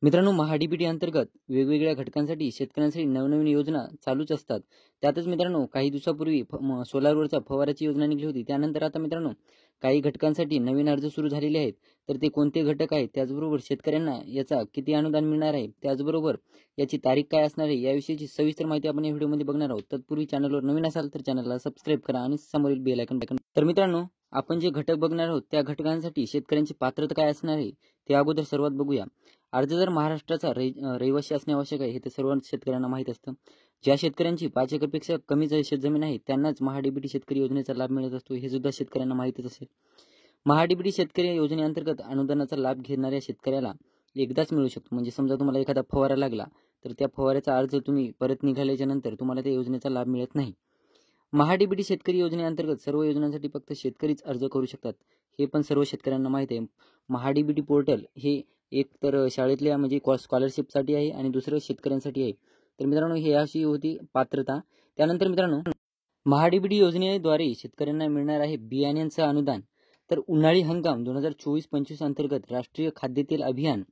मित्रांनो, महाडीबीटी अंतर्गत वेगवेगळ्या घटकांसाठी शेतकऱ्यांसाठी नवनवीन योजना चालूच असतात. त्यातच मित्रांनो, काही दिवसापूर्वी सोलारवरचा फवाराची योजना निघाली होती. त्यानंतर आता मित्रांनो, काही घटकांसाठी नवीन अर्ज सुरू झालेले आहेत. तर ते कोणते घटक आहेत, त्याचबरोबर शेतकऱ्यांना याचा किती अनुदान मिळणार आहे, त्याचबरोबर याची तारीख काय असणार आहे, याविषयीची सविस्तर माहिती आपण या व्हिडिओमध्ये बघणार आहोत. तत्पूर्वी चॅनलवर नवीन असाल तर चॅनलला सबस्क्राईब करा आणि समोरील बेल आयकॉन टाका. तर मित्रांनो, आपण जे घटक बघणार आहोत त्या घटकांसाठी शेतकऱ्यांची पात्रता काय असणार आहे ते अगोदर सर्वात बघूया. अर्जदार महाराष्ट्राचा रहिवासी असणे आवश्यक आहे, हे तर सर्व शेतकऱ्यांना माहीत असतं. ज्या शेतकऱ्यांची 5 एकरपेक्षा कमी शेतजमीन आहे त्यांनाच महाडीबीटी शेतकरी योजनेचा लाभ मिळत असतो, हे सुद्धा शेतकऱ्यांना माहीतच असेल. महाडीबीटी शेतकरी योजनेअंतर्गत अनुदानाचा लाभ घेणाऱ्या शेतकऱ्याला एकदाच मिळू शकतो. म्हणजे समजा तुम्हाला एखादा फवारा लागला तर त्या फवाऱ्याचा अर्ज तुम्ही परत निघाल्याच्या नंतर तुम्हाला त्या योजनेचा लाभ मिळत नाही. महाडीबीटी शेतकरी योजनेअंतर्गत सर्व योजनांसाठी फक्त शेतकरीच अर्ज करू शकतात, हे पण सर्व शेतकऱ्यांना माहीत आहे. महाडीबीटी पोर्टल हे एक तर शाळेतल्या म्हणजे स्कॉलरशिपसाठी आहे आणि दुसरं शेतकऱ्यांसाठी आहे. तर मित्रांनो, ही अशी होती पात्रता. त्यानंतर मित्रांनो, महाडीबीटी योजनेद्वारे शेतकऱ्यांना मिळणार आहे बियाण्यांचं अनुदान. तर उन्हाळी हंगाम 2024-25 अंतर्गत राष्ट्रीय खाद्यतेल अभियान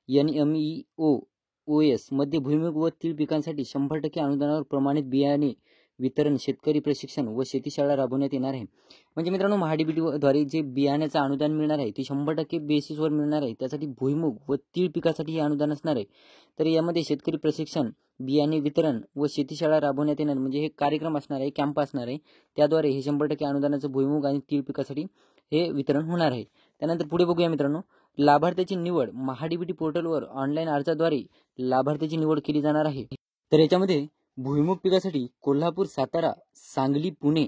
NMEO-OS मध्ये भुईमूग व तीळ पिकांसाठी 100% अनुदानावर प्रमाणित बियाणे वितरण, शेतकरी प्रशिक्षण व शेतीशाळा राबवण्यात येणार आहे. म्हणजे मित्रांनो, महाडीबीटीद्वारे जे बियाण्याचं अनुदान मिळणार आहे ते 100% बेसिसवर मिळणार आहे. त्यासाठी भुईमूग व तीळ पिकासाठी हे अनुदान असणार आहे. तर यामध्ये शेतकरी प्रशिक्षण, बियाणे वितरण व शेतीशाळा राबवण्यात येणार, म्हणजे हे कार्यक्रम असणार आहे, कॅम्प असणार आहे. त्याद्वारे हे 100% अनुदानाचं भुईमूग आणि तीळ पिकासाठी हे वितरण होणार आहे. त्यानंतर पुढे बघूया मित्रांनो, लाभार्थ्याची निवड महाडीबीटी पोर्टलवर ऑनलाईन अर्जाद्वारे लाभार्थ्याची निवड केली जाणार आहे. तर याच्यामध्ये भुईमूग पिकासाठी कोल्हापूर, सातारा, सांगली, पुणे,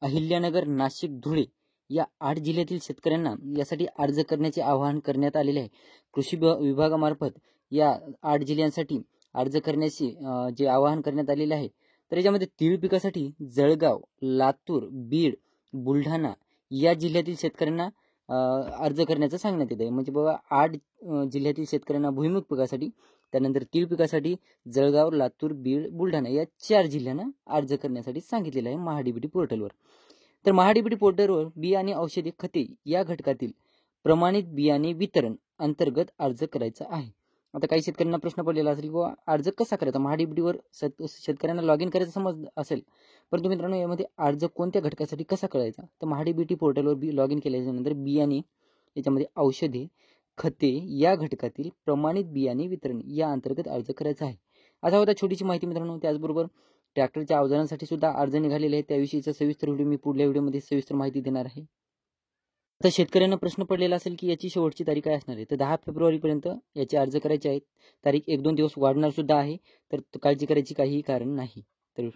अहिल्यानगर, नाशिक, धुळे या 8 जिल्ह्यातील शेतकऱ्यांना यासाठी अर्ज करण्याचे आवाहन करण्यात आलेले आहे. कृषी विभागामार्फत या 8 जिल्ह्यांसाठी अर्ज करण्याचे जे आवाहन करण्यात आलेले आहे. तर याच्यामध्ये तीळ पिकासाठी जळगाव, लातूर, बीड, बुलढाणा या जिल्ह्यातील शेतकऱ्यांना अर्ज करण्याचं सांगण्यात येत आहे. म्हणजे बाबा 8 जिल्ह्यातील शेतकऱ्यांना भुईमूग पिकासाठी, त्यानंतर तीळ पिकासाठी जळगाव, लातूर, बीड, बुलढाणा या 4 जिल्ह्यांना अर्ज करण्यासाठी सांगितलेलं आहे महाडीबीटी पोर्टलवर. तर महाडीबीटी पोर्टलवर बियाणे, औषधे, खते या घटकातील प्रमाणित बियाणे वितरण अंतर्गत अर्ज करायचा आहे. आता काही शेतकऱ्यांना प्रश्न पडलेला असेल की अर्ज कसा करायचा, महाडीबीटीवर शेतकऱ्यांना लॉग इन करायचं समज असेल, परंतु मित्रांनो यामध्ये अर्ज कोणत्या घटकासाठी कसा करायचा, तर महाडीबीटी पोर्टलवर लॉग इन केल्यानंतर बियाणे, याच्यामध्ये औषधे, खते या घटकातील प्रमाणित बियाणे वितरण या अंतर्गत अर्ज करायचा आहे. असा होता छोटीशी माहिती मित्रांनो. त्याचबरोबर ट्रॅक्टरच्या अवजारांसाठी सुद्धा अर्ज निघालेले आहेत, त्याविषयीचा सविस्तर व्हिडिओ मी पुढल्या व्हिडिओमध्ये सविस्तर माहिती देणार आहे. आता शेतकऱ्यांना प्रश्न पडलेला असेल की याची शेवटची तारीख काय असणार आहे, तर 10 फेब्रुवारीपर्यंत याचे अर्ज करायचे आहेत. तारीख 1-2 दिवस वाढणार सुद्धा आहे, तर काळजी करायची काहीही कारण नाही. तर